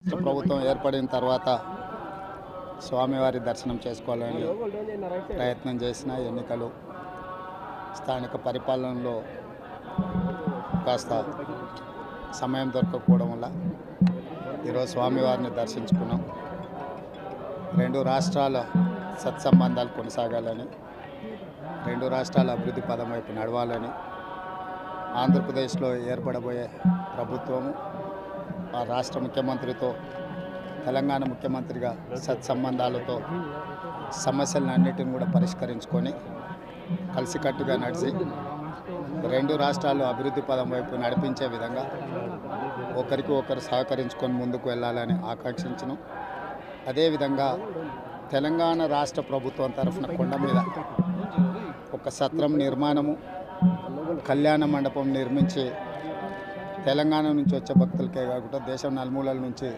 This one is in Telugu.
రాష్ట్ర ప్రభుత్వం ఏర్పడిన తర్వాత స్వామివారి దర్శనం చేసుకోవాలని ప్రయత్నం చేసిన ఎన్నికలు స్థానిక పరిపాలనలో కాస్త సమయం దొరకకపోవడం వల్ల ఈరోజు స్వామివారిని దర్శించుకున్నాం. రెండు రాష్ట్రాల సత్సంబంధాలు కొనసాగాలని, రెండు రాష్ట్రాల అభివృద్ధి పదం వైపు నడవాలని, ఆంధ్రప్రదేశ్లో ఏర్పడబోయే ప్రభుత్వము ఆ రాష్ట్ర ముఖ్యమంత్రితో తెలంగాణ ముఖ్యమంత్రిగా సత్సంబంధాలతో సమస్యలన్నిటిని కూడా పరిష్కరించుకొని కలిసికట్టుగా నడిచి రెండు రాష్ట్రాలు అభివృద్ధి పదం వైపు నడిపించే విధంగా ఒకరికి ఒకరు సహకరించుకొని ముందుకు వెళ్ళాలని ఆకాంక్షించను. అదేవిధంగా తెలంగాణ రాష్ట్ర ప్రభుత్వం తరఫున కొండ మీద ఒక సత్రం నిర్మాణము, కళ్యాణ మండపం నిర్మించి తెలంగాణ నుంచి వచ్చే భక్తులకే కాకుండా దేశం నలుమూలల నుంచి